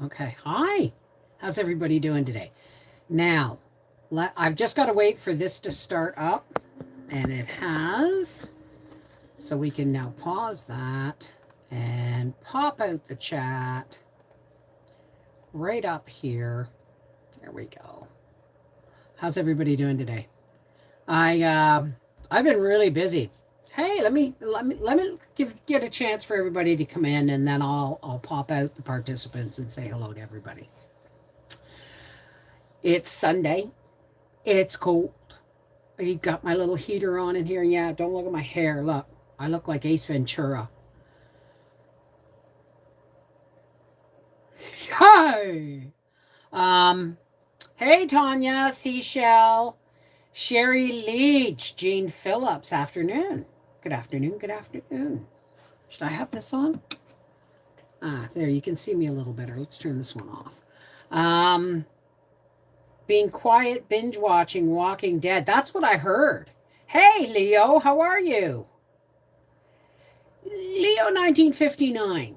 Okay. Hi. How's everybody doing today? Now, I've just got to wait for this to start up, and it has. So we can now pause that and pop out the chat right up here. There we go. How's everybody doing today? I I've been really busy. Hey, let me get a chance for everybody to come in, and then I'll pop out the participants and say hello to everybody. It's Sunday. It's cold. I got my little heater on in here. Yeah, don't look at my hair. Look, I look like Ace Ventura. Hey, um, hey Tanya, Seashell, Sherry Leach, Jean Phillips. Afternoon. Good afternoon. Good afternoon. Should I have this on? There, you can see me a little better. Let's turn this one off. Um, Being quiet, binge watching Walking Dead. That's what I heard. Hey, Leo, how are you? Leo 1959.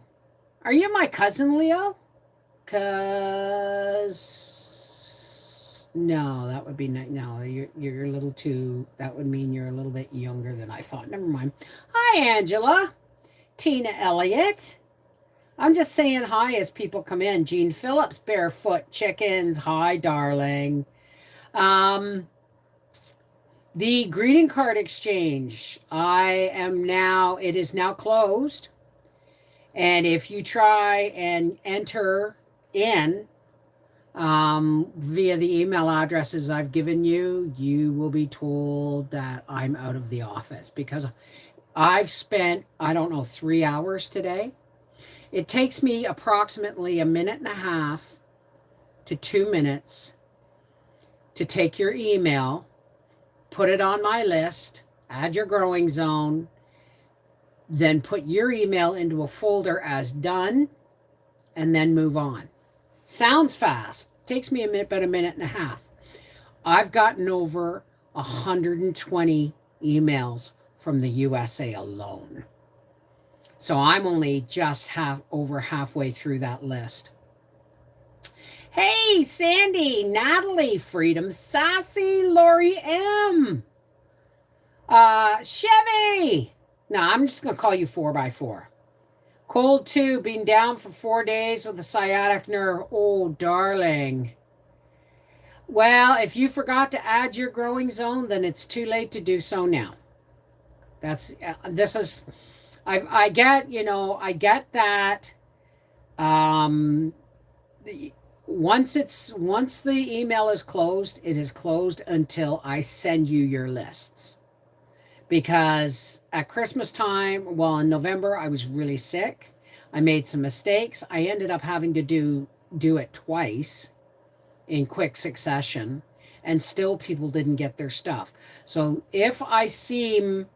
Are you my cousin, Leo? Cause no, that would be no. You're a little too. That would mean you're a little bit younger than I thought. Never mind. Hi, Angela. Tina Elliott. I'm just saying hi as people come in. Jean Phillips, Barefoot Chickens. Hi, darling. Um, the greeting card exchange. It is now closed. And if you try and enter in via the email addresses I've given you, you will be told that I'm out of the office because I've spent, I don't know, 3 hours today. It takes me approximately a minute and a half to 2 minutes to take your email, put it on my list, add your growing zone, then put your email into a folder as done, and then move on. Sounds fast. Takes me about a minute and a half. I've gotten over 120 emails from the USA alone. So I'm only just over halfway through that list. Hey, Sandy, Natalie, Freedom Sassy, Lori M. Chevy. No, I'm just going to call you 4x4. Cold too, being down for 4 days with a sciatic nerve. Oh, darling. Well, if you forgot to add your growing zone, then it's too late to do so now. I get that. Um, once the email is closed, it is closed until I send you your lists. Because at Christmas time, well, in November, I was really sick. I made some mistakes. I ended up having to do it twice in quick succession, and still people didn't get their stuff. So if I seem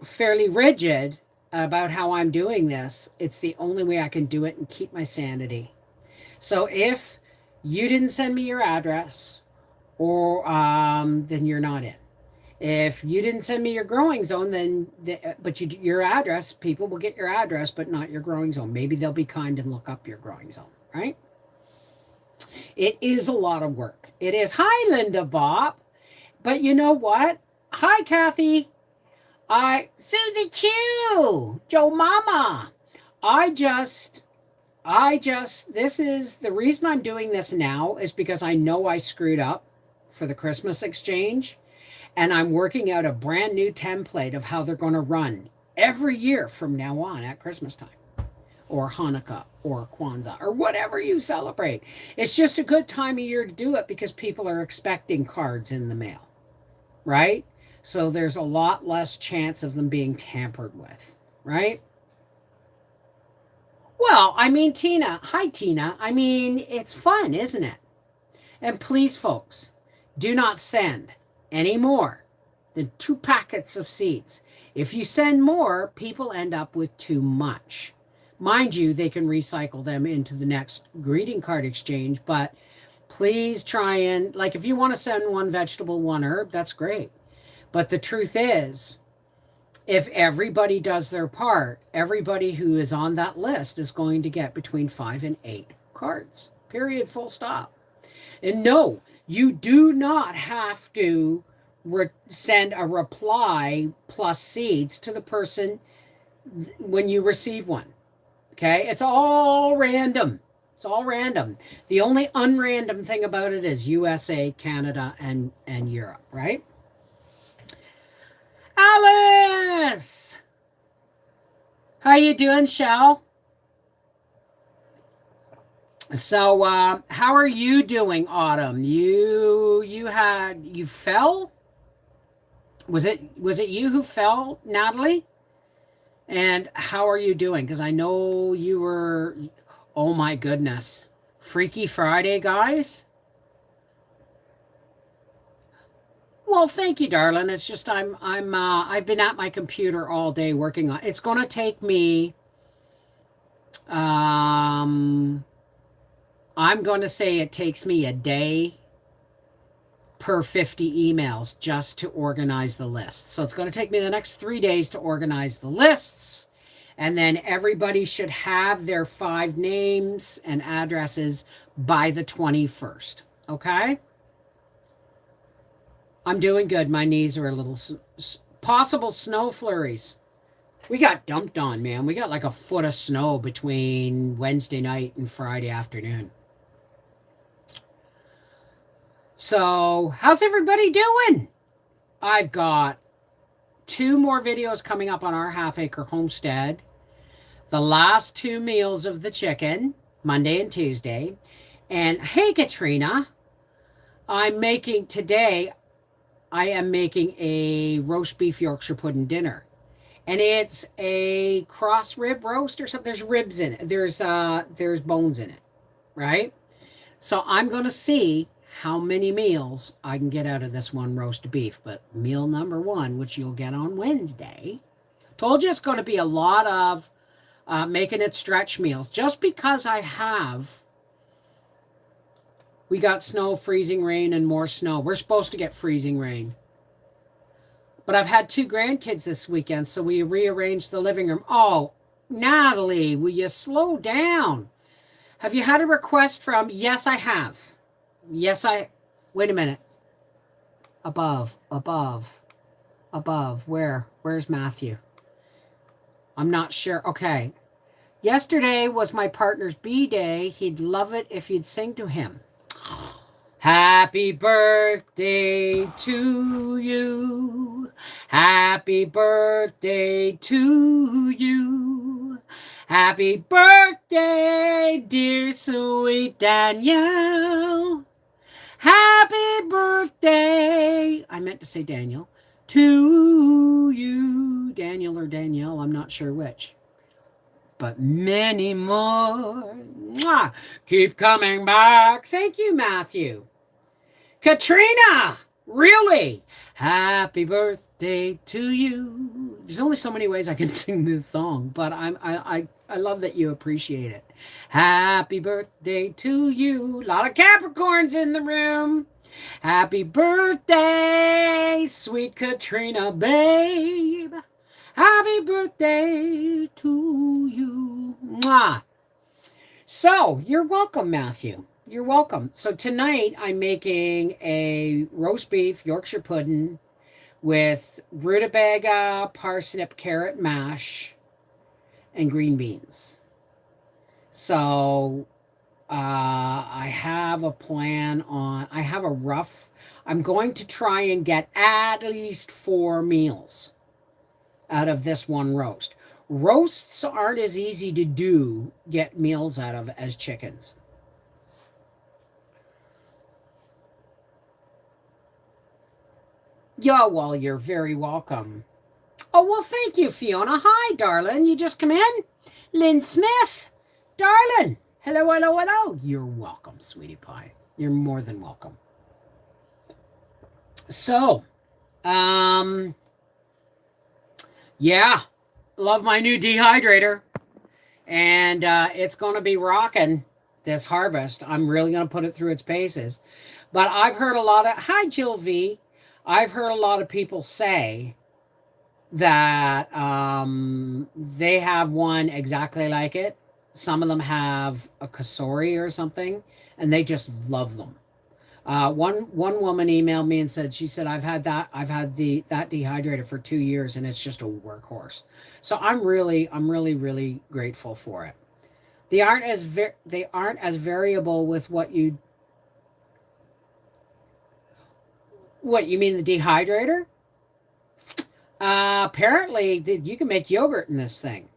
fairly rigid about how I'm doing this, it's the only way I can do it and keep my sanity. So if you didn't send me your address, or then you're not in. If you didn't send me your growing zone, your address, people will get your address, but not your growing zone. Maybe they'll be kind and look up your growing zone, right? It is a lot of work. It is. Hi, Linda Bob. But you know what? Hi, Kathy. Susie Q, Joe Mama. This is the reason I'm doing this now is because I know I screwed up for the Christmas exchange, and I'm working out a brand new template of how they're going to run every year from now on at Christmas time, or Hanukkah, or Kwanzaa, or whatever you celebrate. It's just a good time of year to do it because people are expecting cards in the mail, right? So there's a lot less chance of them being tampered with, right? Well, I mean, Tina, hi, Tina. I mean, it's fun, isn't it? And please, folks, do not send any more than 2 packets of seeds. If you send more, people end up with too much. Mind you, they can recycle them into the next greeting card exchange, but please try and, like, if you want to send 1 vegetable, 1 herb, that's great. But the truth is, If everybody does their part, everybody who is on that list is going to get between 5 and 8 cards. Period, full stop. And no, you do not have to send a reply plus seeds to the person when you receive one. Okay? It's all random. It's all random. The only unrandom thing about it is USA, Canada, and Europe, right? Alice! How you doing, Shell? So, how are you doing, Autumn? You fell? Was it you who fell, Natalie? And how are you doing? Because I know you were. Oh my goodness, Freaky Friday, guys. Well, thank you, darling. It's just I've been at my computer all day working on. It's going to take me. I'm going to say it takes me a day per 50 emails just to organize the list. So it's going to take me the next 3 days to organize the lists. And then everybody should have their 5 names and addresses by the 21st. Okay? I'm doing good. My knees are a little... Possible snow flurries. We got dumped on, man. We got like a foot of snow between Wednesday night and Friday afternoon. So, how's everybody doing? I've got 2 more videos coming up on our half-acre homestead. The last 2 meals of the chicken, Monday and Tuesday. And, hey, Katrina, I am making a roast beef Yorkshire pudding dinner. And it's a cross rib roast or something. There's ribs in it. There's bones in it, right? So I'm going to see how many meals I can get out of this one roast beef. But meal number 1, which you'll get on Wednesday, told you it's going to be a lot of making it stretch meals. Just because we got snow, freezing rain, and more snow. We're supposed to get freezing rain. But I've had 2 grandkids this weekend, so we rearranged the living room. Oh, Natalie, will you slow down? Have you had a request from... Yes, I have. Wait a minute. Above. Where? Where's Matthew? I'm not sure. Okay. Yesterday was my partner's B-day. He'd love it if you'd sing to him. Happy birthday to you. Happy birthday to you. Happy birthday, dear sweet Danielle. Happy birthday. I meant to say Daniel. To you. Daniel or Danielle, I'm not sure which. But many more. Mwah. Keep coming back. Thank you, Matthew. Katrina, really? Happy birthday to you. There's only so many ways I can sing this song, but I love that you appreciate it. Happy birthday to you. A lot of Capricorns in the room. Happy birthday, sweet Katrina, babe. Happy birthday to you. Mwah. So, you're welcome, Matthew. You're welcome. So tonight I'm making a roast beef Yorkshire pudding with rutabaga, parsnip, carrot mash, and green beans. So I have a plan on... I'm going to try and get at least 4 meals out of this one roast. Roasts aren't as easy to get meals out of as chickens. Yeah, well, you're very welcome. Oh, well, thank you, Fiona. Hi, darling. You just come in? Lynn Smith. Darling. Hello. You're welcome, sweetie pie. You're more than welcome. So, yeah, love my new dehydrator. And it's going to be rocking this harvest. I'm really going to put it through its paces. But I've heard a lot of... Hi, Jill V. I've heard a lot of people say that they have one exactly like it. Some of them have a kasori or something, and they just love them. One woman emailed me and said, she said, I've had that dehydrator for 2 years, and it's just a workhorse. So I'm really grateful for it. They aren't as variable with what you mean, the dehydrator. Apparently you can make yogurt in this thing.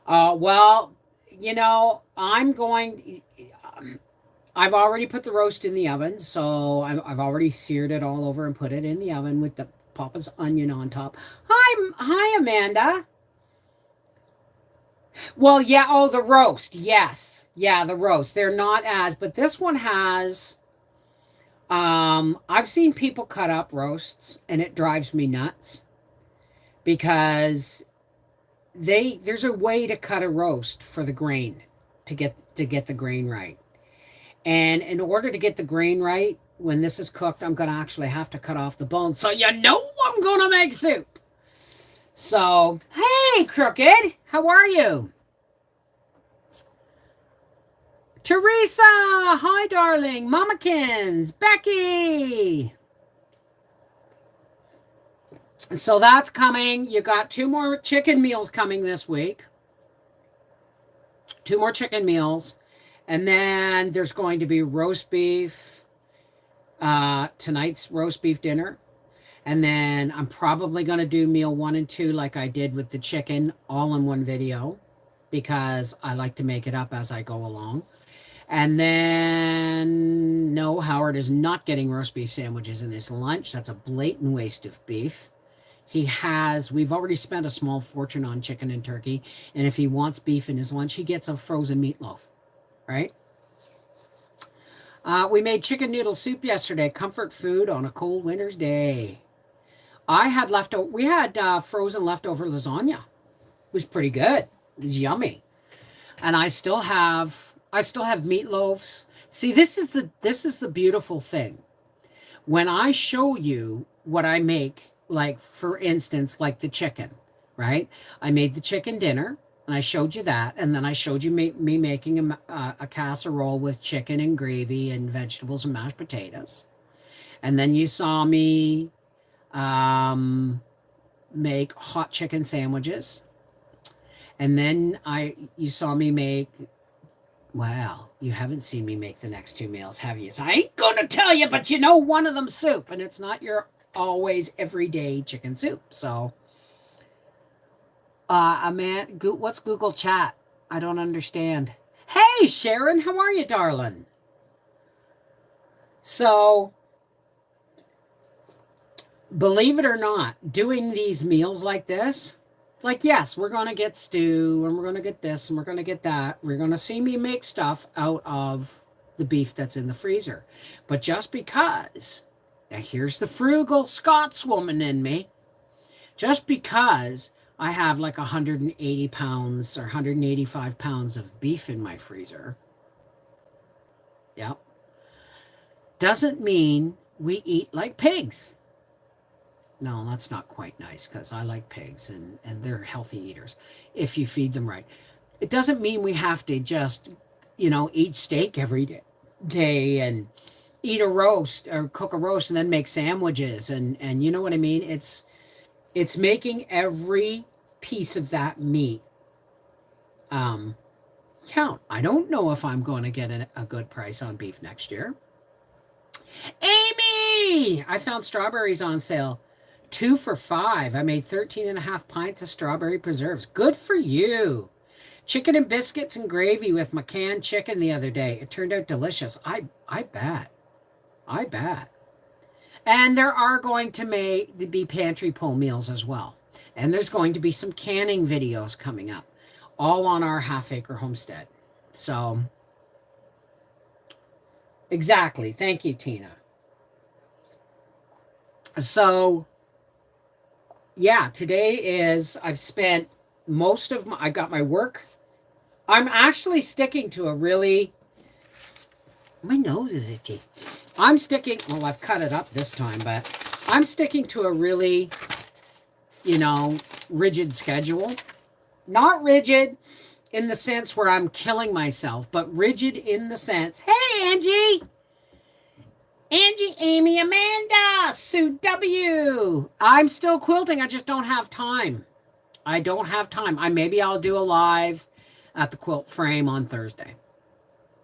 Well, I've already put the roast in the oven, so I've already seared it all over and put it in the oven with the Papa's onion on top. Hi, Amanda. Well, yeah. Oh, the roast. Yes, yeah, the roast. They're not as, but this one has. I've seen people cut up roasts, and it drives me nuts because there's a way to cut a roast for the grain to get the grain right. And in order to get the grain right, when this is cooked, I'm going to actually have to cut off the bone. So I'm going to make soup. So, hey, Crooked, how are you? Teresa, hi, darling. Mamakins, Becky. So that's coming. You got 2 more chicken meals coming this week. 2 more chicken meals. And then there's going to be roast beef, tonight's roast beef dinner. And then I'm probably going to do meal 1 and 2 like I did with the chicken, all in one video, because I like to make it up as I go along. And then, no, Howard is not getting roast beef sandwiches in his lunch. That's a blatant waste of beef. We've already spent a small fortune on chicken and turkey. And if he wants beef in his lunch, he gets a frozen meatloaf, right? We made chicken noodle soup yesterday, comfort food on a cold winter's day. We had frozen leftover lasagna. It was pretty good. It was yummy. And I still have meatloaves. See, this is the beautiful thing. When I show you what I make, like for instance, like the chicken, right? I made the chicken dinner, and I showed you that, and then I showed you me making a casserole with chicken and gravy and vegetables and mashed potatoes, and then you saw me make hot chicken sandwiches, and then you saw me make. Well, you haven't seen me make the next 2 meals, have you? So I ain't gonna tell you, but one of them soup, and it's not your always everyday chicken soup. So, what's Google Chat? I don't understand. Hey, Sharon, how are you, darling? So, believe it or not, doing these meals like this, like, yes, we're going to get stew, and we're going to get this, and we're going to get that. We're going to see me make stuff out of the beef that's in the freezer. But just because, now here's the frugal Scotswoman in me, just because I have like 180 pounds or 185 pounds of beef in my freezer, yep, doesn't mean we eat like pigs. No, that's not quite nice, because I like pigs, and they're healthy eaters if you feed them right. It doesn't mean we have to just, eat steak every day and eat a roast or cook a roast and then make sandwiches. And you know what I mean? It's making every piece of that meat count. I don't know if I'm going to get a good price on beef next year. Amy, I found strawberries on sale. 2 for $5. I made 13.5 pints of strawberry preserves. Good for you. Chicken and biscuits and gravy with my canned chicken the other day. It turned out delicious. I bet. And there are going to be pantry pull meals as well. And there's going to be some canning videos coming up, all on our half-acre homestead. So, exactly. Thank you, Tina. So, yeah, today I've spent I got my work. I'm actually sticking to my nose is itchy. I've cut it up this time, but I'm sticking to a really rigid schedule. Not rigid in the sense where I'm killing myself, but rigid in the sense, hey, Angie, Amy, Amanda, Sue W. I'm still quilting. I just don't have time. I don't have time. Maybe I'll do a live at the quilt frame on Thursday.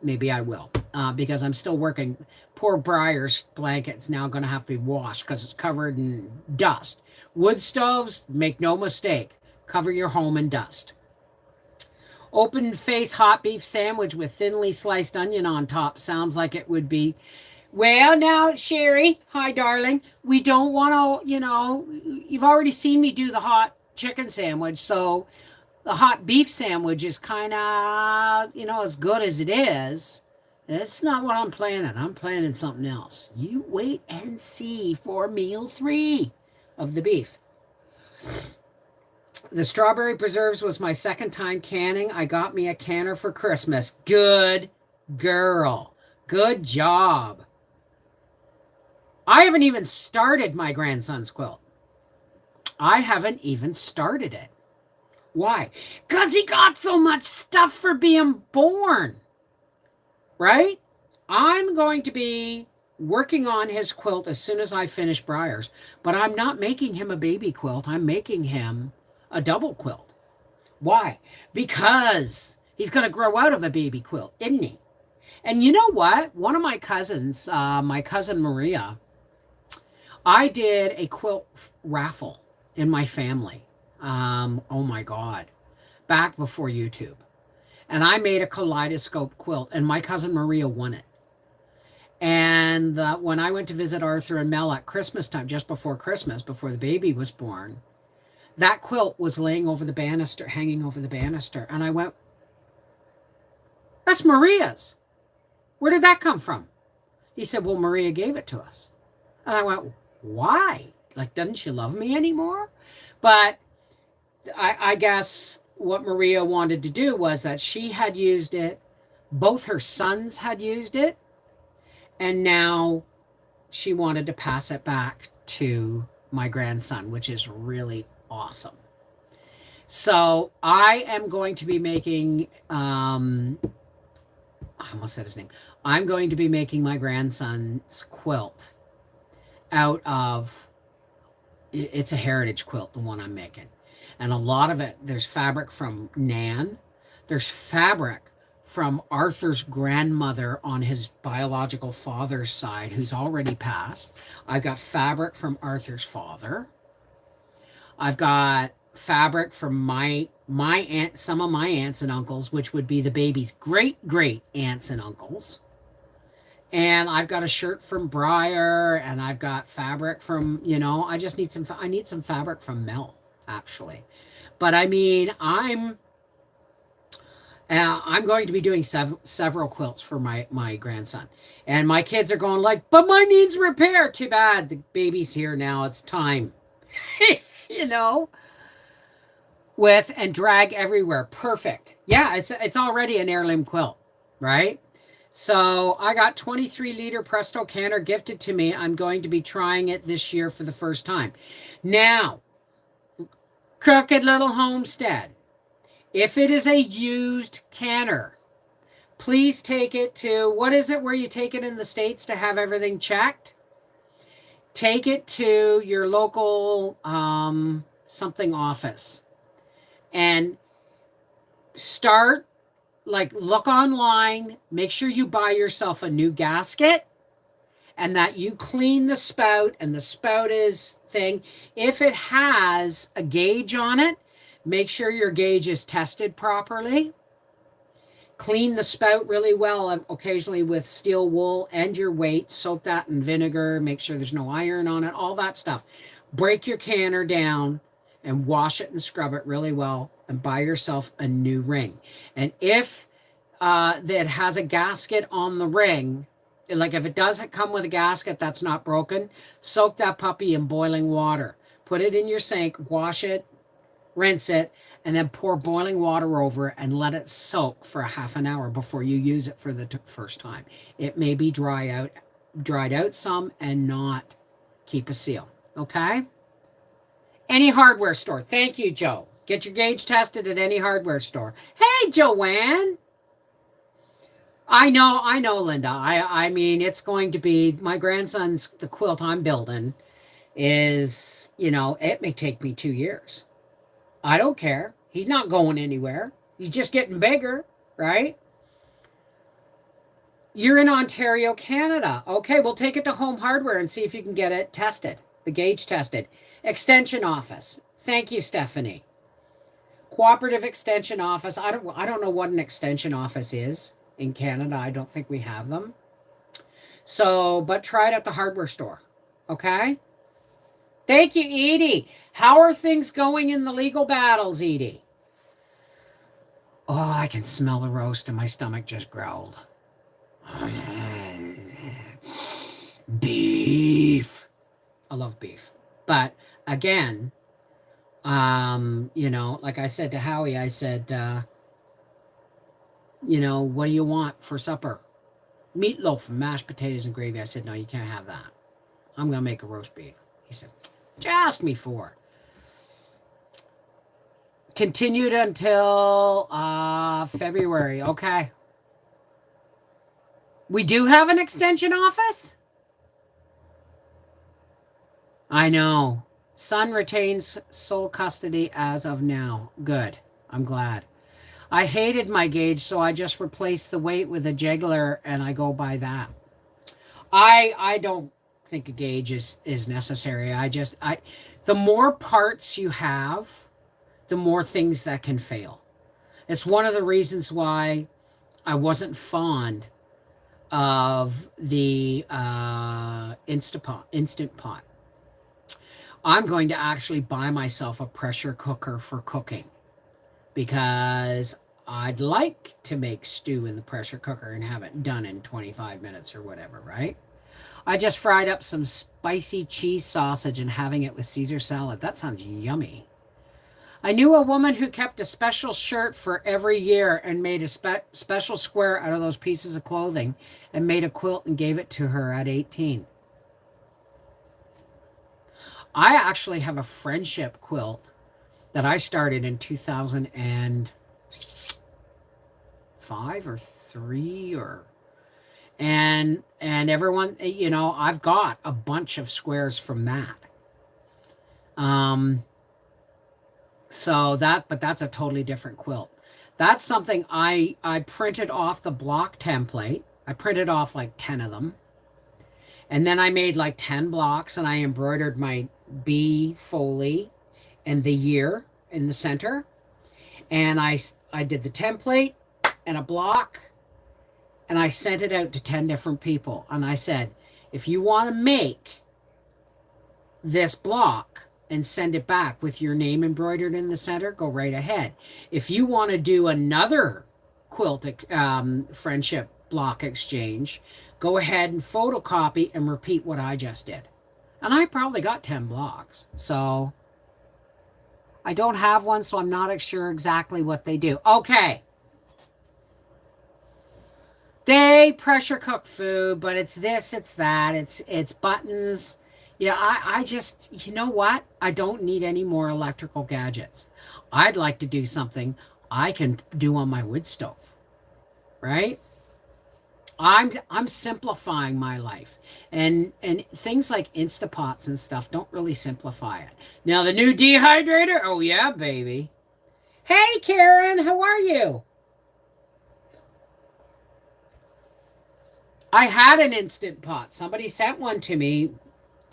Maybe I will, because I'm still working. Poor Briar's blanket's now going to have to be washed because it's covered in dust. Wood stoves, make no mistake, cover your home in dust. Open face hot beef sandwich with thinly sliced onion on top. Sounds like it would be. Well, now, Sherry, hi, darling. We don't want to, you've already seen me do the hot chicken sandwich, so the hot beef sandwich is kind of, as good as it is. That's not what I'm planning. I'm planning something else. You wait and see for meal 3 of the beef. The strawberry preserves was my second time canning. I got me a canner for Christmas. Good girl. Good job. I haven't even started my grandson's quilt. I haven't even started it. Why? Because he got so much stuff for being born. Right? I'm going to be working on his quilt as soon as I finish Briar's. But I'm not making him a baby quilt. I'm making him a double quilt. Why? Because he's going to grow out of a baby quilt, isn't he? And you know what? One of my cousins, my cousin Maria, I did a quilt raffle in my family. Oh my God. Back before YouTube. And I made a kaleidoscope quilt, and my cousin Maria won it. And when I went to visit Arthur and Mel at Christmas time, just before Christmas, before the baby was born, that quilt was laying over the banister, hanging over the banister. And I went, that's Maria's. Where did that come from? He said, well, Maria gave it to us. And I went, why? Like, doesn't she love me anymore? But I guess what Maria wanted to do was that she had used it. Both her sons had used it. And now she wanted to pass it back to my grandson, which is really awesome. So I am going to be making, I almost said his name. I'm going to be making my grandson's quilt out of, it's a heritage quilt, the one I'm making. And a lot of it, there's fabric from Nan. There's fabric from Arthur's grandmother on his biological father's side, who's already passed. I've got fabric from Arthur's father. I've got fabric from my aunt, some of my aunts and uncles, which would be the baby's great aunts and uncles. And I've got a shirt from Briar, and I've got fabric from, I need some fabric from Mel, actually. But I mean, I'm going to be doing several quilts for my grandson. And my kids are going like, but mine needs repair. Too bad. The baby's here now. It's time. With and drag everywhere. Perfect. Yeah, it's already an heirloom quilt, right? So I got 23-liter Presto canner gifted to me. I'm going to be trying it this year for the first time. Now, Crooked Little Homestead. If it is a used canner, please take it to, what is it where you take it in the States to have everything checked? Take it to your local something office and look online, make sure you buy yourself a new gasket and that you clean the spout, and the spout is thing. If it has a gauge on it, make sure your gauge is tested properly. Clean the spout really well, occasionally with steel wool and your weight. Soak that in vinegar. Make sure there's no iron on it, all that stuff. Break your canner down and wash it and scrub it really well and buy yourself a new ring. And if that has a gasket on the ring, like if it doesn't come with a gasket that's not broken, soak that puppy in boiling water. Put it in your sink, wash it, rinse it, and then pour boiling water over it and let it soak for a half an hour before you use it for the first time. It may be dried out some and not keep a seal. Okay? Any hardware store. Thank you, Joe. Get your gauge tested at any hardware store. Hey, Joanne. I know, Linda. I mean, it's going to be my grandson's the quilt I'm building is, it may take me 2 years. I don't care. He's not going anywhere. He's just getting bigger, right? You're in Ontario, Canada. Okay, we'll take it to Home Hardware and see if you can get it tested, the gauge tested. Extension office. Thank you, Stephanie. Cooperative extension office. I don't know what an extension office is in Canada. I don't think we have them. So, but try it at the hardware store. Okay? Thank you, Edie. How are things going in the legal battles, Edie? Oh, I can smell the roast and my stomach just growled. Beef. I love beef. But again, like I said to Howie, I said, what do you want for supper? Meatloaf and mashed potatoes and gravy. I said, no, you can't have that. I'm going to make a roast beef. He said, what you ask me for? Continued until February. Okay. We do have an extension office? I know. Son retains sole custody as of now. Good. I'm glad. I hated my gauge, so I just replaced the weight with a jiggler, and I go by that. I don't think a gauge is necessary. The more parts you have, the more things that can fail. It's one of the reasons why I wasn't fond of the Instant Pot. I'm going to actually buy myself a pressure cooker for cooking because I'd like to make stew in the pressure cooker and have it done in 25 minutes or whatever, right? I just fried up some spicy cheese sausage and having it with Caesar salad. That sounds yummy. I knew a woman who kept a special shirt for every year and made a special square out of those pieces of clothing and made a quilt and gave it to her at 18. I actually have a friendship quilt that I started in 2005 or 3 and everyone, I've got a bunch of squares from that. But that's a totally different quilt. That's something I printed off the block template. I printed off like 10 of them. And then I made like 10 blocks and I embroidered my bee foley and the year in the center. And I did the template and a block and I sent it out to 10 different people. And I said, if you want to make this block and send it back with your name embroidered in the center, go right ahead. If you want to do another quilt friendship block exchange, go ahead and photocopy and repeat what I just did. And I probably got 10 blocks. So I don't have one, so I'm not sure exactly what they do. Okay. They pressure cook food, but it's this, it's that, it's buttons. Yeah, I just, you know what? I don't need any more electrical gadgets. I'd like to do something I can do on my wood stove, right? I'm simplifying my life, and things like Instapots and stuff don't really simplify it. Now the new dehydrator, oh yeah, baby. Hey Karen, how are you? I had an Instant Pot. Somebody sent one to me,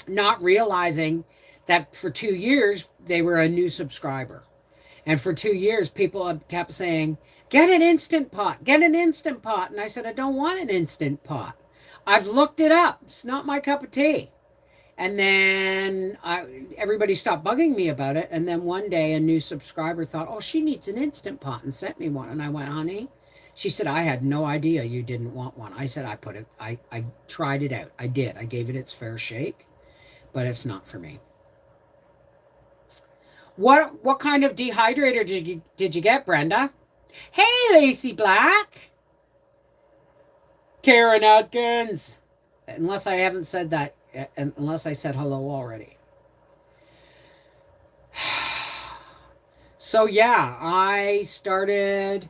not realizing that for 2 years they were a new subscriber. And for 2 years, people kept saying, get an Instant Pot, get an Instant Pot. And I said, I don't want an Instant Pot. I've looked it up. It's not my cup of tea. And then everybody stopped bugging me about it. And then one day a new subscriber thought, oh, she needs an Instant Pot and sent me one. And I went, honey, she said, I had no idea you didn't want one. I said, I tried it out. I did. I gave it its fair shake, but it's not for me. What kind of dehydrator did you get, Brenda? Hey, Lacey Black. Karen Atkins. Unless I haven't said that, unless I said hello already. So yeah, I started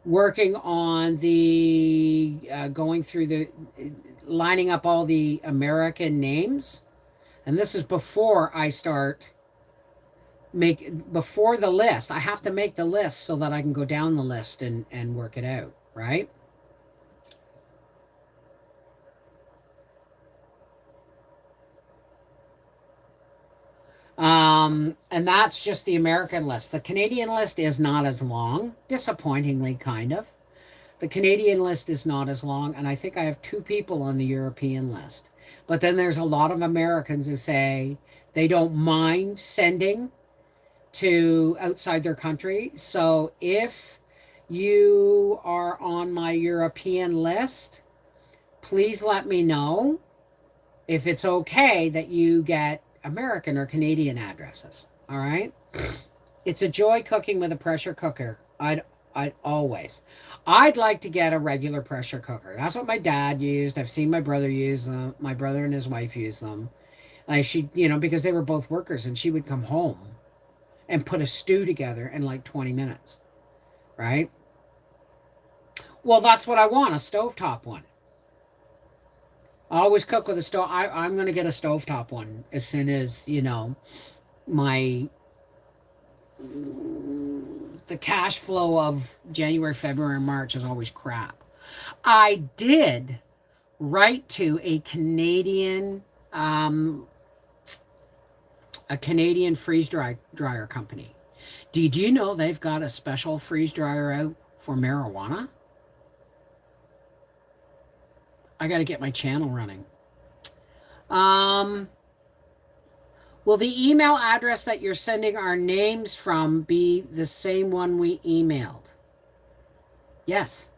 working on the going through the lining up all the American names, and this is before I start make before the list. I have to make the list so that I can go down the list and work it out, right? And that's just the American list. The Canadian list is not as long, disappointingly, kind of. The Canadian list is not as long, and I think I have two people on the European list. But then there's a lot of Americans who say they don't mind sending to outside their country. So if you are on my European list, please let me know if it's okay that you get American or Canadian addresses. All right? It's a joy cooking with a pressure cooker. I'd always. I'd like to get a regular pressure cooker. That's what my dad used. I've seen my brother use them. My brother and his wife use them. Because they were both workers, and she would come home and put a stew together in like 20 minutes, right? Well, that's what I want, a stovetop one. I always cook with a stove. I'm going to get a stovetop one as soon as, my the cash flow of January, February, and March is always crap. I did write to a Canadian dryer company. Did you know they've got a special freeze dryer out for marijuana? I got to get my channel running. Will the email address that you're sending our names from be the same one we emailed? Yes.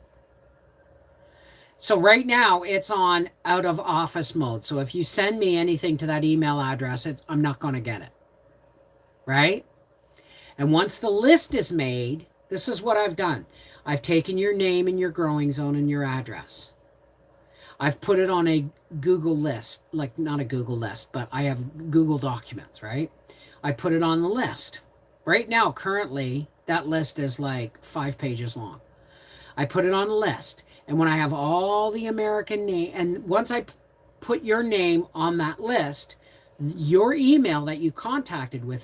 So right now it's on out of office mode. So if you send me anything to that email address, I'm not going to get it. Right? And once the list is made, this is what I've done. I've taken your name and your growing zone and your address. I've put it on a Google list, like not a Google list, but I have Google Documents, right? I put it on the list. Right now, currently, that list is like 5 pages long. I put it on the list. And when I have all the American name, and once I put your name on that list, your email that you contacted me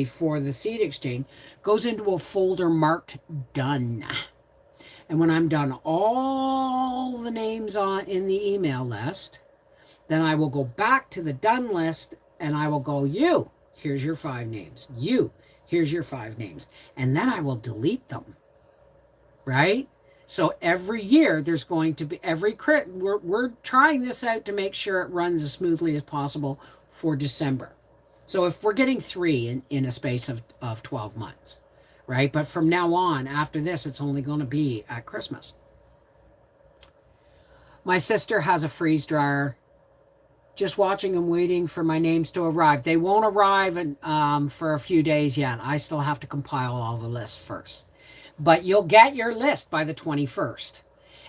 for the seed exchange goes into a folder marked done. And when I'm done all the names in the email list, then I will go back to the done list and I will go, here's your 5 names. Here's your 5 names. And then I will delete them. Right? So every year there's going to be we're trying this out to make sure it runs as smoothly as possible for December. So if we're getting 3 in a space of 12 months. Right? But from now on, after this, it's only going to be at Christmas. My sister has a freeze dryer. Just watching and waiting for my names to arrive. They won't arrive for a few days yet. I still have to compile all the lists first. But you'll get your list by the 21st.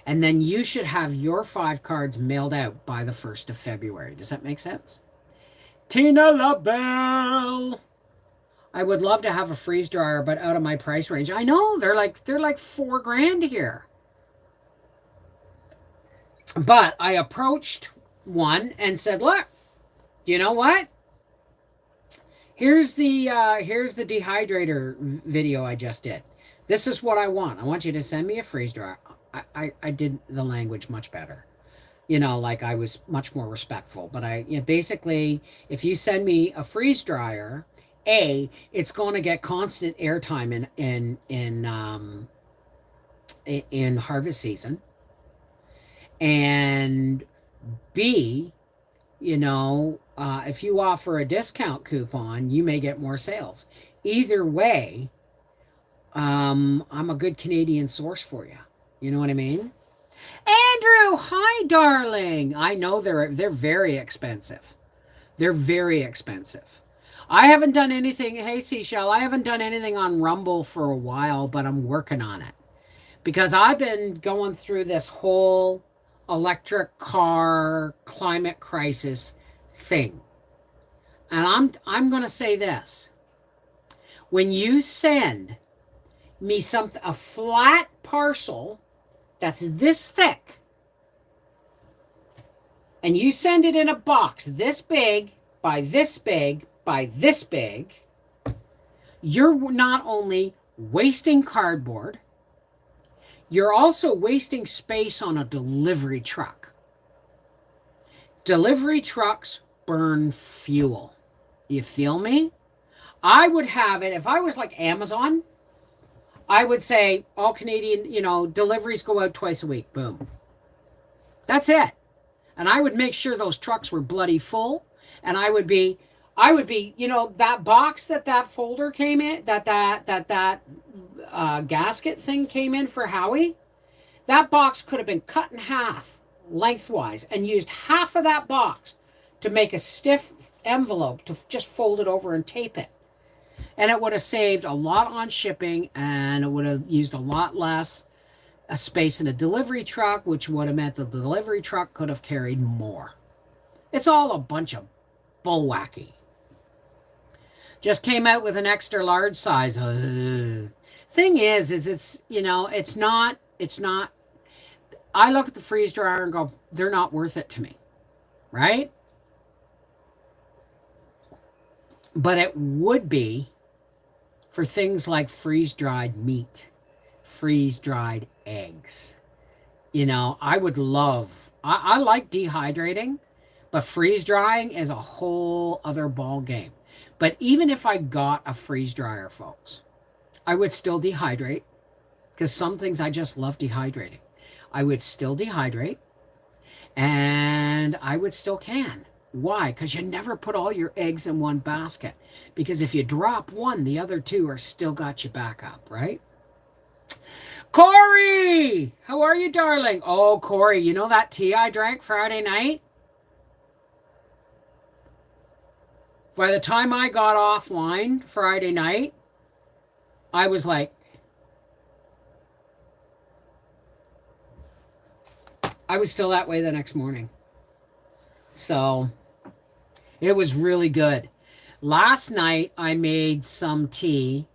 And then you should have your 5 cards mailed out by the 1st of February. Does that make sense? Tina LaBelle. I would love to have a freeze dryer, but out of my price range. I know they're like $4,000 here. But I approached one and said, "Look, you know what? Here's the dehydrator video I just did. This is what I want. I want you to send me a freeze dryer." I did the language much better. Like I was much more respectful. But basically, if you send me a freeze dryer, it's going to get constant airtime in harvest season, and B, if you offer a discount coupon, you may get more sales. Either way, I'm a good Canadian source for you. You know what I mean? Andrew, hi, darling. I know they're very expensive. They're very expensive. I haven't done anything. Hey, Seashell, I haven't done anything on Rumble for a while, but I'm working on it because I've been going through this whole electric car climate crisis thing. And I'm going to say this. When you send me a flat parcel that's this thick, and you send it in a box this big by this big by this big, you're not only wasting cardboard, you're also wasting space on a delivery truck. Delivery trucks burn fuel. You feel me? I would have it, if I was like Amazon, I would say all Canadian, deliveries go out twice a week. Boom. That's it. And I would make sure those trucks were bloody full. And I would be, that box that folder came in, that gasket thing came in for Howie, that box could have been cut in half lengthwise and used half of that box to make a stiff envelope to just fold it over and tape it. And it would have saved a lot on shipping, and it would have used a lot less space in a delivery truck, which would have meant that the delivery truck could have carried more. It's all a bunch of bullwacky. Just came out with an extra large size. Thing is it's not, I look at the freeze dryer and go, they're not worth it to me, right? But it would be for things like freeze-dried meat, freeze-dried eggs. I would love, I like dehydrating, but freeze-drying is a whole other ball game. But even if I got a freeze dryer, folks, I would still dehydrate, because some things I just love dehydrating. I would still dehydrate, and I would still can. Why? Because you never put all your eggs in one basket. Because if you drop one, the other two are still got you back up, right? Corey! How are you, darling? Oh, Corey, you know that tea I drank Friday night? By the time I got offline Friday night, I was like, I was still that way the next morning. So it was really good. Last night I made some tea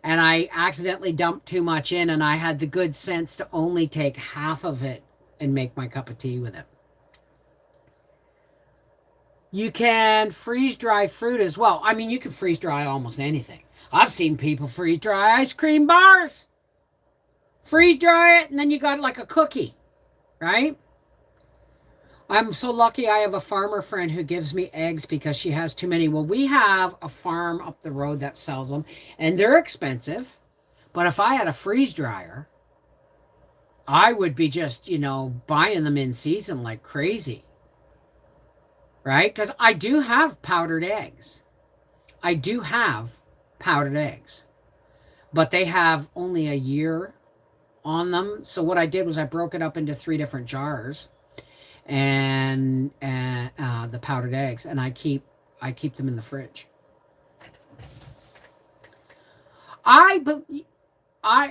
and I accidentally dumped too much in, and I had the good sense to only take half of it and make my cup of tea with it. You can freeze dry fruit as well. I mean, you can freeze dry almost anything. I've seen people freeze dry ice cream bars. Freeze dry it and then you got like a cookie, right? I'm so lucky I have a farmer friend who gives me eggs because she has too many. Well, we have a farm up the road that sells them, and they're expensive. But if I had a freeze dryer, I would be just, buying them in season like crazy. Right? Because I do have powdered eggs. But they have only a year on them. So what I did was I broke it up into 3 different jars. And the powdered eggs, and I keep them in the fridge.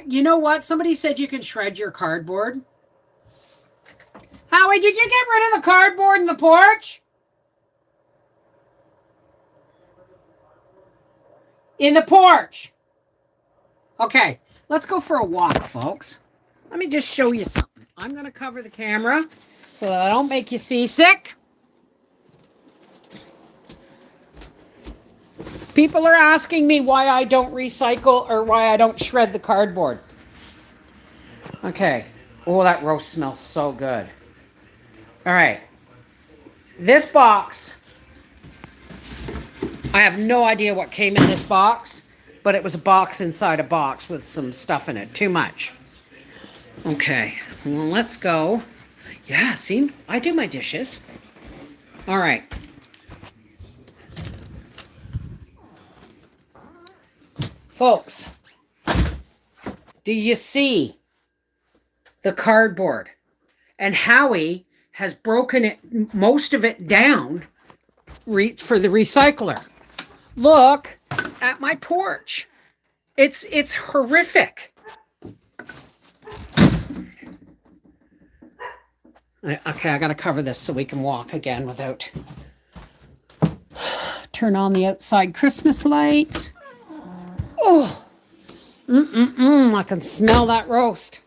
You know what? Somebody said you can shred your cardboard. Howie, did you get rid of the cardboard in the porch? In the porch. Okay, let's go for a walk, folks. Let me just show you something. I'm going to cover the camera so that I don't make you seasick. People are asking me why I don't recycle or why I don't shred the cardboard. Okay. Oh, that roast smells so good. All right. This box, I have no idea what came in this box, but it was a box inside a box with some stuff in it. Too much. Okay. Well, let's go. Yeah, see, I do my dishes. All right. Folks, do you see the cardboard? And Howie has broken it, most of it down for the recycler. Look at my porch. It's horrific. Okay, I got to cover this so we can walk again without... Turn on the outside Christmas lights. Oh, I can smell that roast.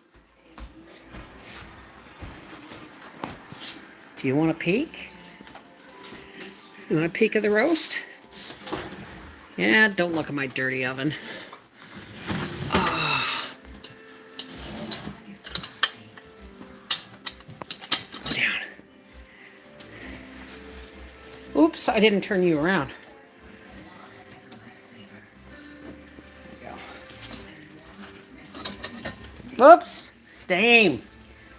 Do you want a peek? You want a peek of the roast? Yeah, don't look at my dirty oven. Oh. Go down. Oops, I didn't turn you around. There you go. Oops, steam.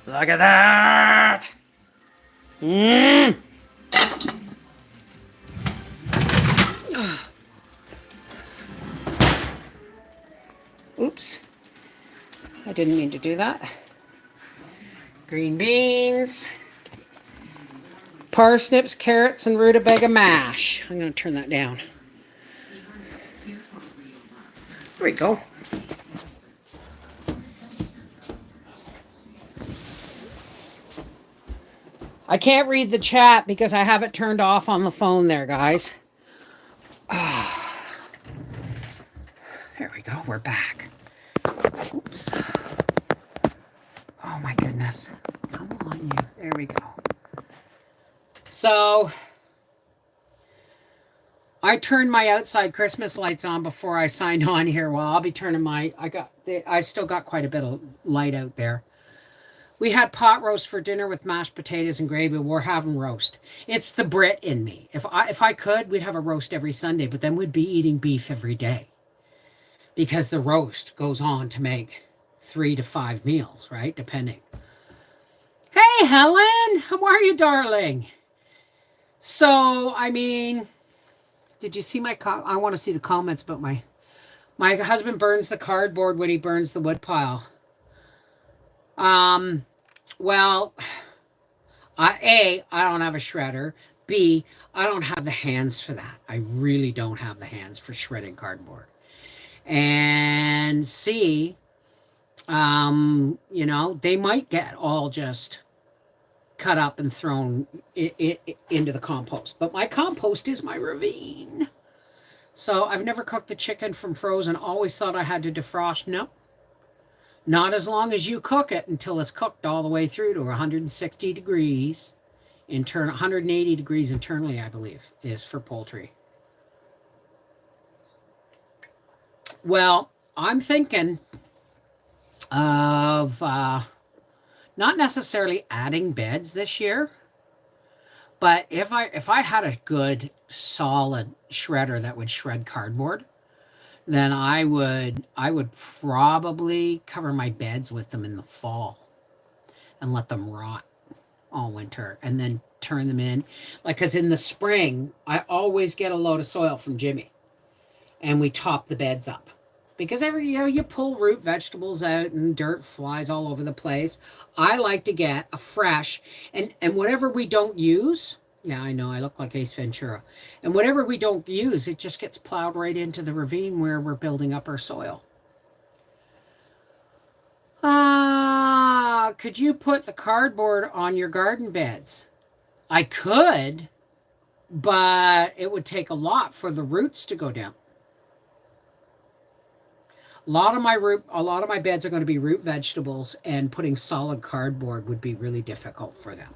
Look at that. Mmm. Oops. I didn't mean to do that. Green beans, parsnips, carrots, and rutabaga mash. I'm going to turn that down. There we go. I can't read the chat because I have it turned off on the phone there, guys. There we go. We're back. Oops. Oh, my goodness. Come on, you. There we go. So, I turned my outside Christmas lights on before I signed on here. Well, I'll be turning my... I still got quite a bit of light out there. We had pot roast for dinner with mashed potatoes and gravy. We're having roast. It's the Brit in me. If I could, we'd have a roast every Sunday, but then we'd be eating beef every day. Because the roast goes on to make 3 to 5 meals, right? Depending. Hey, Helen! How are you, darling? So, I mean, did you see my... I want to see the comments about my husband burns the cardboard when he burns the wood pile. Well, A, I don't have a shredder. B, I don't have the hands for that. I really don't have the hands for shredding cardboard. And C, you know, they might get all just cut up and thrown into the compost. But my compost is my ravine. So I've never cooked the chicken from frozen. Always thought I had to defrost. Nope. Not as long as you cook it until it's cooked all the way through to 160 degrees. 180 degrees internally, I believe, is for poultry. Well, I'm thinking of not necessarily adding beds this year, but if I had a good solid shredder that would shred cardboard, then I would probably cover my beds with them in the fall and let them rot all winter and then turn them in. Like, because in the spring, I always get a load of soil from Jimmy and we top the beds up. Because every year you pull root vegetables out and dirt flies all over the place. I like to get a fresh, and whatever we don't use... Yeah, I know, I look like Ace Ventura. And whatever we don't use, it just gets plowed right into the ravine where we're building up our soil. Could you put the cardboard on your garden beds? I could, but it would take a lot for the roots to go down. A lot of my beds are going to be root vegetables, and putting solid cardboard would be really difficult for them.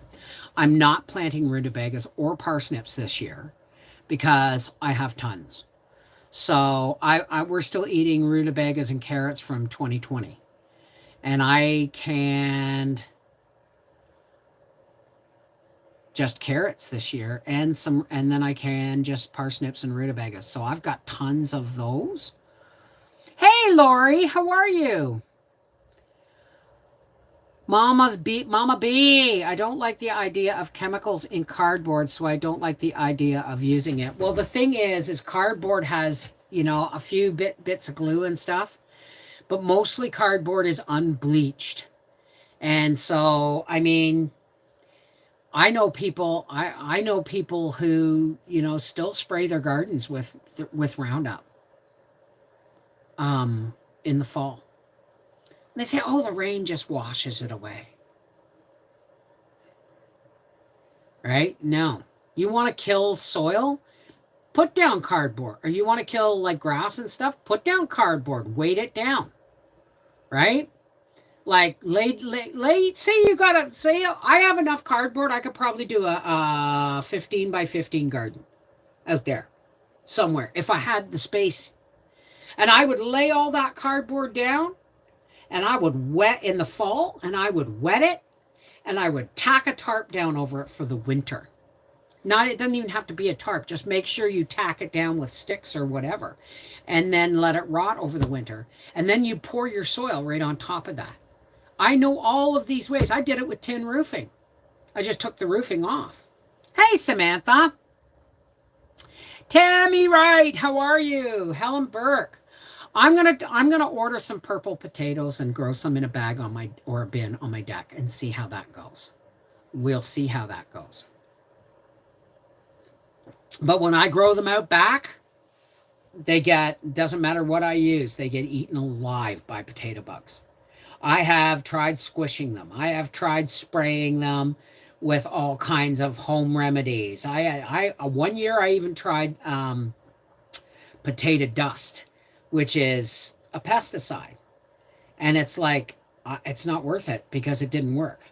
I'm not planting rutabagas or parsnips this year because I have tons. So we're still eating rutabagas and carrots from 2020. And I canned just carrots this year and then I can just parsnips and rutabagas. So I've got tons of those. Hey, Lori, how are you? Mama B, I don't like the idea of chemicals in cardboard, so I don't like the idea of using it. Well, the thing is cardboard has, you know, a few bits of glue and stuff, but mostly cardboard is unbleached. And so, I mean, I know people who, you know, still spray their gardens with Roundup in the fall. And they say, oh, the rain just washes it away. Right? No. You want to kill soil? Put down cardboard. Or you want to kill like grass and stuff, put down cardboard, weight it down, right? Like say you gotta say I have enough cardboard, I could probably do a 15 by 15 garden out there somewhere if I had the space. And I would lay all that cardboard down and I would wet in the fall and I would wet it and I would tack a tarp down over it for the winter. Not, it doesn't even have to be a tarp. Just make sure you tack it down with sticks or whatever and then let it rot over the winter. And then you pour your soil right on top of that. I know all of these ways. I did it with tin roofing. I just took the roofing off. Hey, Samantha. Tammy Wright, how are you? Helen Burke. I'm gonna order some purple potatoes and grow some in a bag on my or a bin on my deck and see how that goes. We'll see how that goes. But when I grow them out back, they get, doesn't matter what I use, they get eaten alive by potato bugs. I have tried squishing them. I have tried spraying them with all kinds of home remedies. I one year I even tried potato dust, which is a pesticide. And it's like, it's not worth it because it didn't work.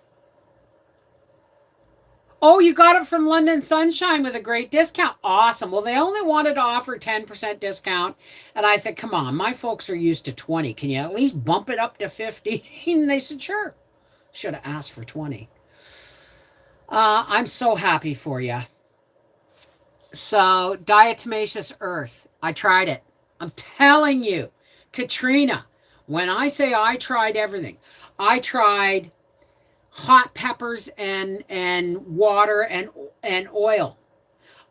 Oh, you got it from London Sunshine with a great discount. Awesome. Well, they only wanted to offer 10% discount. And I said, come on, my folks are used to 20. Can you at least bump it up to 50? And they said, sure. Should have asked for 20. I'm so happy for you. So, diatomaceous earth. I tried it. I'm telling you, Katrina, when I say I tried everything, I tried hot peppers and water and oil.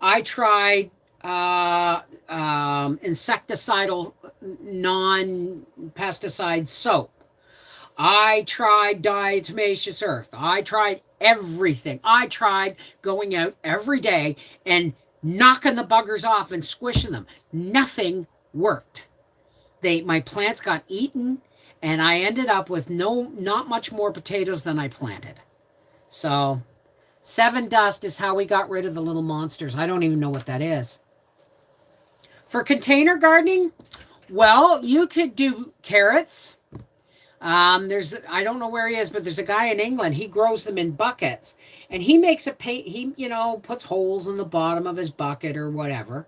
I tried insecticidal non-pesticide soap. I tried diatomaceous earth. I tried everything. I tried going out every day and knocking the buggers off and squishing them. Nothing worked. My plants got eaten. And I ended up with not much more potatoes than I planted. So 7 dust is how we got rid of the little monsters. I don't even know what that is. For container gardening, well, you could do carrots. I don't know where he is, but there's a guy in England. He grows them in buckets, and he makes he puts holes in the bottom of his bucket or whatever.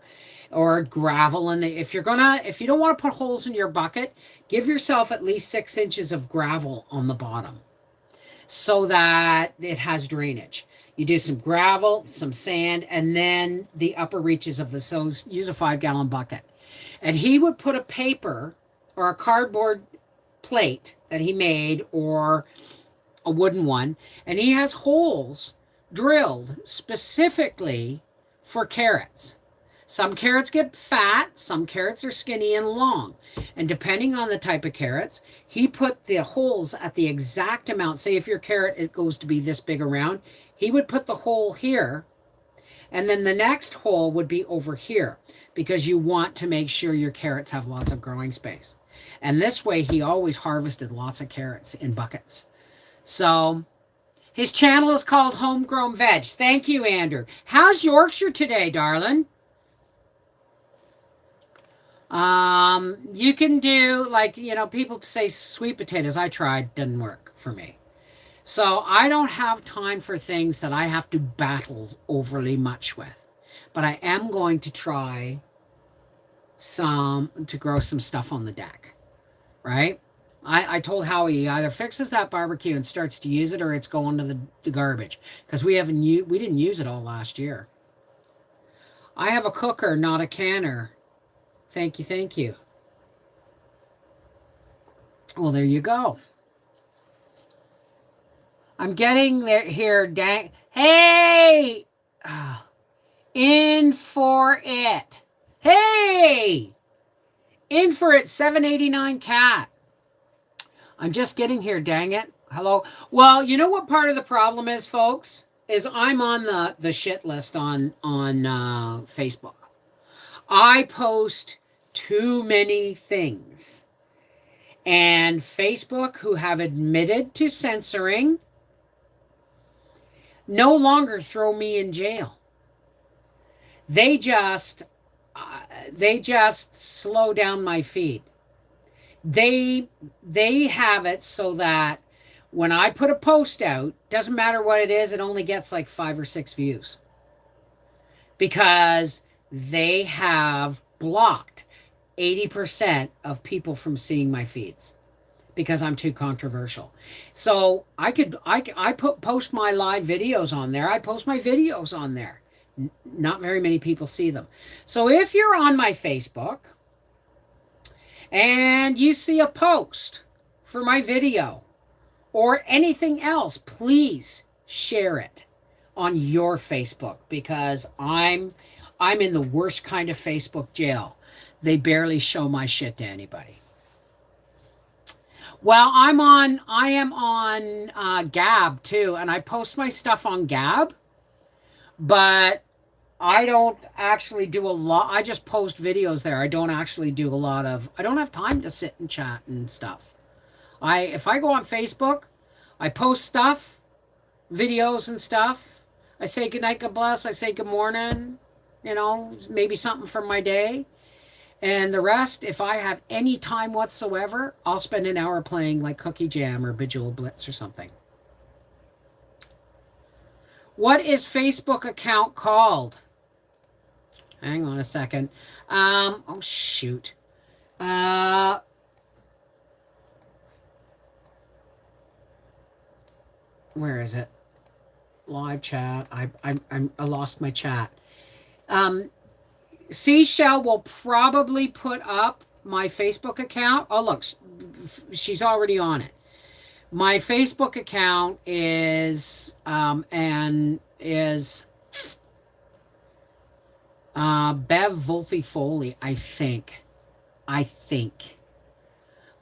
Or gravel if you don't want to put holes in your bucket, give yourself at least 6 inches of gravel on the bottom so that it has drainage. You do some gravel, some sand, and then the upper reaches of use a 5-gallon bucket. And he would put a paper or a cardboard plate that he made or a wooden one, and he has holes drilled specifically for carrots. Some carrots get fat, some carrots are skinny and long. And depending on the type of carrots, he put the holes at the exact amount. Say if your carrot it goes to be this big around, he would put the hole here, and then the next hole would be over here because you want to make sure your carrots have lots of growing space. And this way he always harvested lots of carrots in buckets. So his channel is called Homegrown Veg. Thank you, Andrew. How's Yorkshire today, darling? You can do people say sweet potatoes. I tried, didn't work for me. So I don't have time for things that I have to battle overly much with, but I am going to try to grow some stuff on the deck, right? I told Howie he either fixes that barbecue and starts to use it or it's going to the garbage because we didn't use it all last year. I have a cooker, not a canner. Thank you. Well, there you go. I'm getting there here, dang. Hey! In for it. Hey! In for it, 789 cat. I'm just getting here, dang it. Hello. Well, you know what part of the problem is, folks? Is I'm on the shit list on Facebook. I post too many things. And Facebook, who have admitted to censoring, no longer throw me in jail. They just they just slow down my feed. They they have it so that when I put a post out, doesn't matter what it is, it only gets like 5 or 6 views because they have blocked 80% of people from seeing my feeds because I'm too controversial. So I post my live videos on there. I post my videos on there. Not very many people see them. So if you're on my Facebook and you see a post for my video or anything else, please share it on your Facebook because I'm in the worst kind of Facebook jail. They barely show my shit to anybody. Well, I am on Gab too, and I post my stuff on Gab, but I don't actually do a lot. I just post videos there. I don't actually do a lot of, I don't have time to sit and chat and stuff. If I go on Facebook, I post stuff, videos and stuff. I say good night, God bless. I say good morning, maybe something from my day. And the rest, if I have any time whatsoever, I'll spend an hour playing like Cookie Jam or Bejeweled Blitz or something. What is Facebook account called? Hang on a second. Oh, shoot. Where is it? Live chat. I lost my chat. Seashell will probably put up my Facebook account. Oh, look, she's already on it. My Facebook account is Bev Volpe Foley, I think.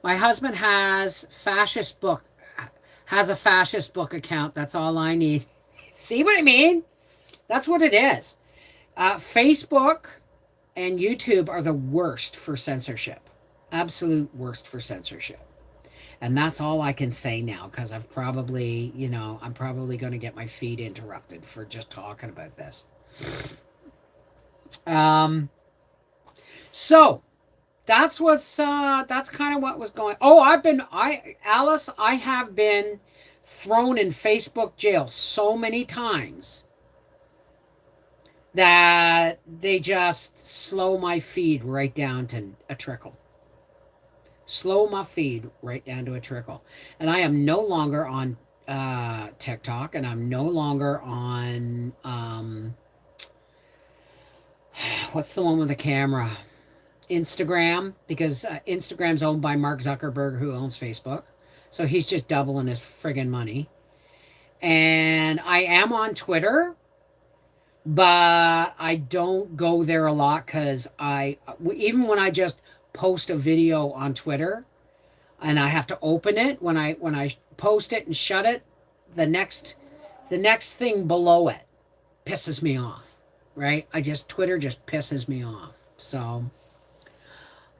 My husband has a fascist book account. That's all I need. See what I mean? That's what it is. Facebook and YouTube are the worst for censorship. Absolute worst for censorship. And that's all I can say now because I'm probably going to get my feed interrupted for just talking about this. So that's kind of what was going. Oh, Alice, I have been thrown in Facebook jail so many times that they just slow my feed right down to a trickle. Slow my feed right down to a trickle. And I am no longer on TikTok, and I'm no longer on what's the one with the camera? Instagram, because Instagram's owned by Mark Zuckerberg, who owns Facebook. So he's just doubling his friggin' money. And I am on Twitter, but I don't go there a lot because even when I just post a video on Twitter and I have to open it, when I post it and shut it, the next thing below it pisses me off, right? Twitter just pisses me off. So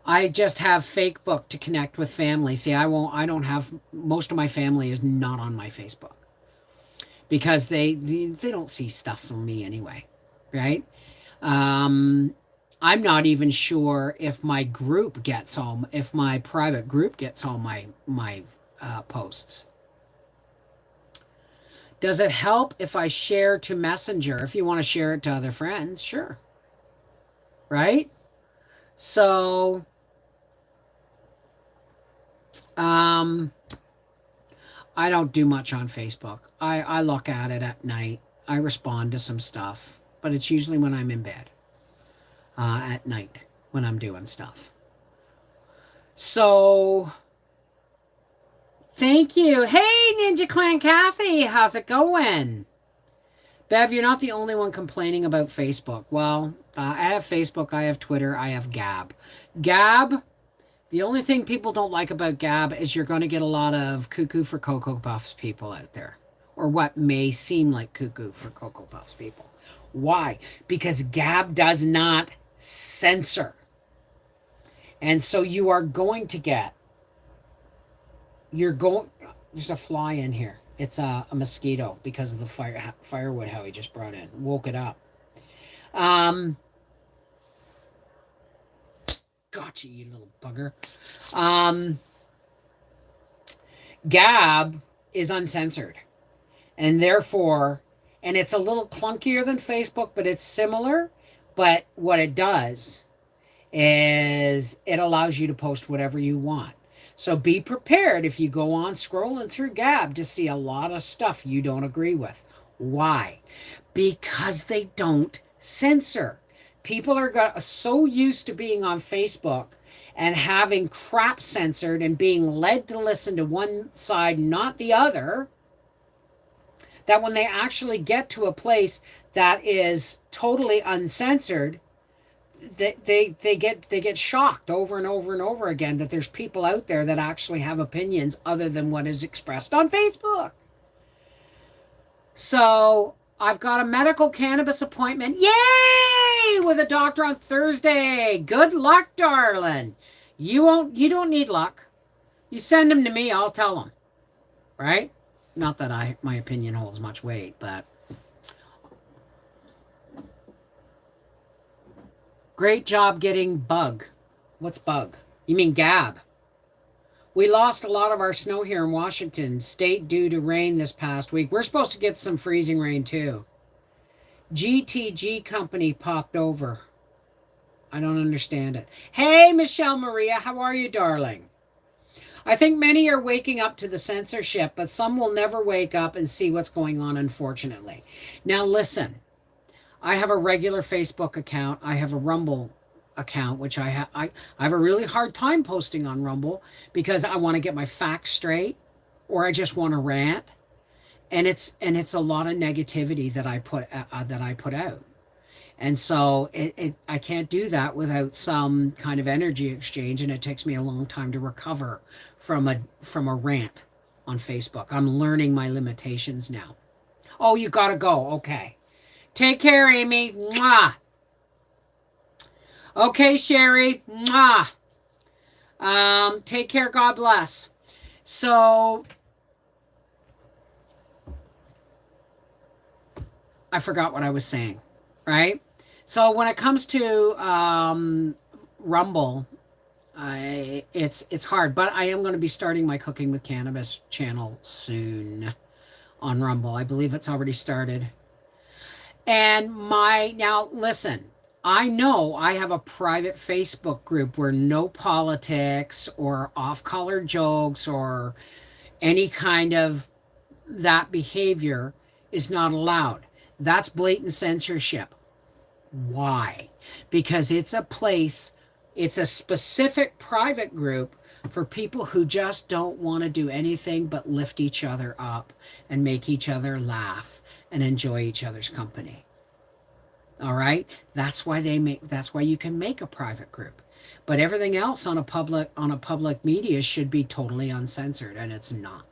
I just have Facebook to connect with family. See, most of my family is not on my Facebook because they don't see stuff from me anyway, right? I'm not even sure if my private group gets all my posts. Does it help if I share to Messenger? If you want to share it to other friends, sure. Right? So, I don't do much on Facebook. I look at it at night. I respond to some stuff, but it's usually when I'm in bed. At night when I'm doing stuff. So, thank you. Hey, Ninja Clan Kathy, how's it going? Bev, you're not the only one complaining about Facebook. Well, I have Facebook, I have Twitter, I have Gab. Gab, the only thing people don't like about Gab is you're going to get a lot of cuckoo for Cocoa Puffs people out there. Or what may seem like cuckoo for Cocoa Puffs people. Why? Because Gab does not censor. And so you are going to get, there's a fly in here. It's a mosquito because of the firewood Howie just brought in. Woke it up. Gotcha, you little bugger. Um, Gab is uncensored. And therefore, and it's a little clunkier than Facebook, but it's similar. But what it does is it allows you to post whatever you want. So be prepared if you go on scrolling through Gab to see a lot of stuff you don't agree with. Why? Because they don't censor. People are so used to being on Facebook and having crap censored and being led to listen to one side, not the other, that when they actually get to a place that is totally uncensored, they get shocked over and over and over again that there's people out there that actually have opinions other than what is expressed on Facebook. So I've got a medical cannabis appointment. Yay! With a doctor on Thursday. Good luck, darling. You don't need luck. You send them to me, I'll tell them. Right? Not that my opinion holds much weight, but great job getting bug. What's bug? You mean Gab? We lost a lot of our snow here in Washington state due to rain this past week. We're supposed to get some freezing rain too. GTG company popped over. I don't understand it. Hey, Michelle Maria, how are you, darling? I think many are waking up to the censorship, but some will never wake up and see what's going on, unfortunately. Now, listen. I have a regular Facebook account. I have a Rumble account, which I have a really hard time posting on Rumble because I want to get my facts straight, or I just want to rant, and it's a lot of negativity that I put out, and so I can't do that without some kind of energy exchange, and it takes me a long time to recover from a rant on Facebook. I'm learning my limitations now. Oh, you gotta go. Okay. Take care, Amy. Mwah. Okay, Sherry. Mwah. Take care. God bless. So, I forgot what I was saying, right? So when it comes to Rumble, it's hard, but I am going to be starting my Cooking with Cannabis channel soon on Rumble. I believe it's already started. And now listen, I know I have a private Facebook group where no politics or off-color jokes or any kind of that behavior is not allowed. That's blatant censorship. Why? Because it's a specific private group for people who just don't want to do anything but lift each other up and make each other laugh and enjoy each other's company. All right? That's why you can make a private group. But everything else on a public media should be totally uncensored, and it's not.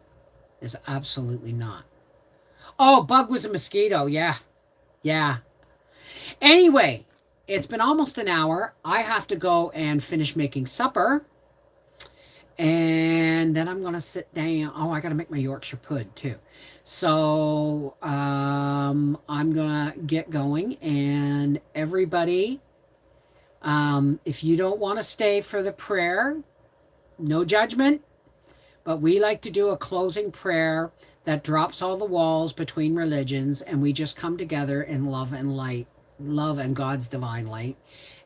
It's absolutely not. Oh, bug was a mosquito. Yeah. Yeah. Anyway, it's been almost an hour. I have to go and finish making supper. And then I'm going to sit down. Oh, I got to make my Yorkshire Pud too. So I'm going to get going. And everybody, if you don't want to stay for the prayer, no judgment. But we like to do a closing prayer that drops all the walls between religions. And we just come together in love and light, love and God's divine light.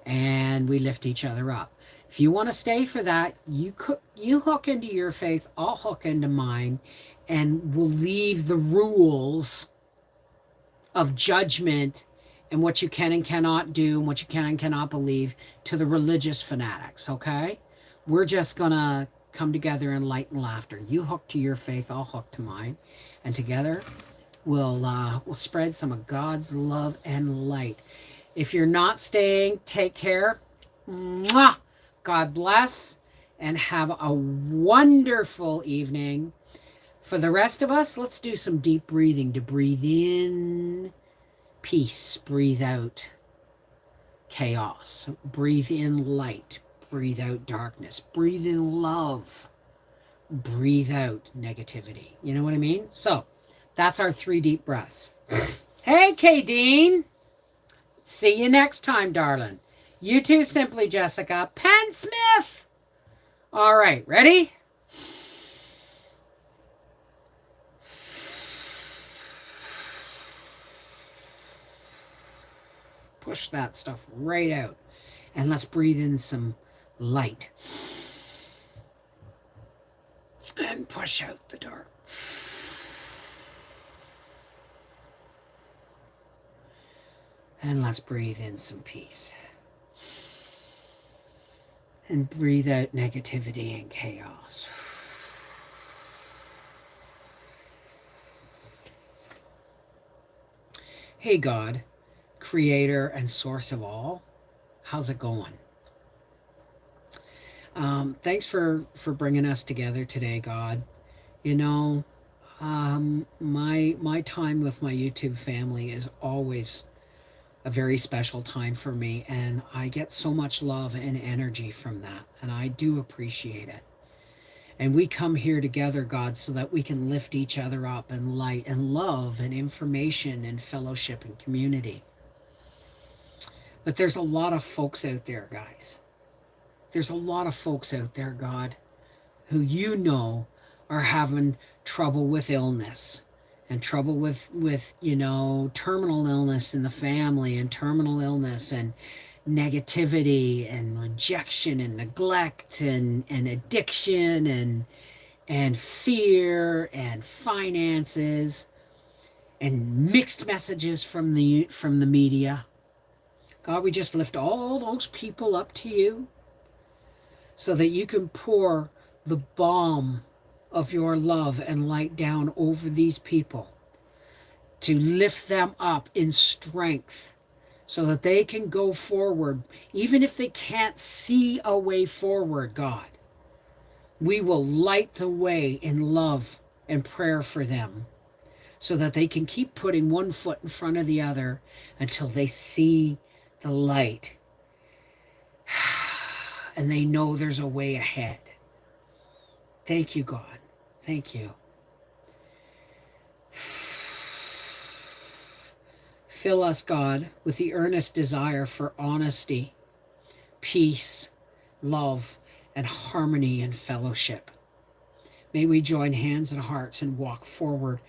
And we lift each other up. If you want to stay for that, you hook into your faith, I'll hook into mine, and we'll leave the rules of judgment and what you can and cannot do and what you can and cannot believe to the religious fanatics, okay? We're just going to come together in light and laughter. You hook to your faith, I'll hook to mine, and together we'll spread some of God's love and light. If you're not staying, take care. Mwah! God bless, and have a wonderful evening. For the rest of us, let's do some deep breathing to breathe in peace, breathe out chaos, breathe in light, breathe out darkness, breathe in love, breathe out negativity. You know what I mean? So that's our 3 deep breaths. Hey, K. Dean. See you next time, darling. You too, Simply Jessica. Penn Smith. All right, ready? Push that stuff right out. And let's breathe in some light. And push out the dark. And let's breathe in some peace. And breathe out negativity and chaos. Hey God, creator and source of all, how's it going? Thanks for bringing us together today, God. You know, my time with my YouTube family is always a very special time for me, and I get so much love and energy from that, and I do appreciate it. And we come here together, God, so that we can lift each other up in light and love and information and fellowship and community. But there's a lot of folks out there, guys. There's a lot of folks out there, God, who you know are having trouble with illness and trouble with terminal illness in the family and terminal illness and negativity and rejection and neglect and addiction and fear and finances and mixed messages from the media. God, we just lift all those people up to you so that you can pour the balm of your love and light down over these people to lift them up in strength so that they can go forward, even if they can't see a way forward, God. We will light the way in love and prayer for them so that they can keep putting one foot in front of the other until they see the light and they know there's a way ahead. Thank you, God. Thank you. Fill us, God, with the earnest desire for honesty, peace, love, and harmony and fellowship. May we join hands and hearts and walk forward,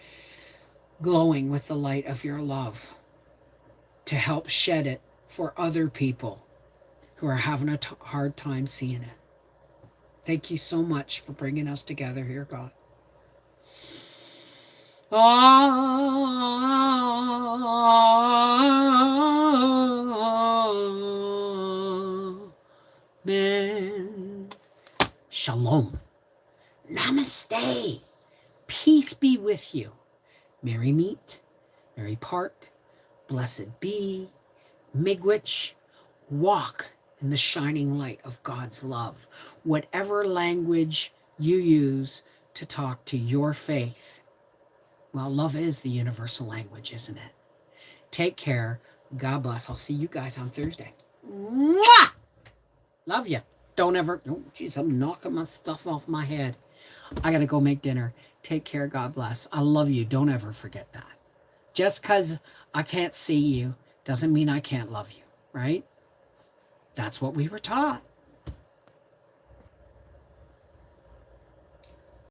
glowing with the light of your love, to help shed it for other people who are having a hard time seeing it. Thank you so much for bringing us together here, God. Amen. Shalom. Namaste. Peace be with you. Merry meet, merry part, blessed be, miigwech, walk in the shining light of God's love. Whatever language you use to talk to your faith. Well, love is the universal language, isn't it? Take care. God bless. I'll see you guys on Thursday. Mwah! Love you. Don't ever... Oh, jeez, I'm knocking my stuff off my head. I got to go make dinner. Take care. God bless. I love you. Don't ever forget that. Just because I can't see you doesn't mean I can't love you, right? That's what we were taught.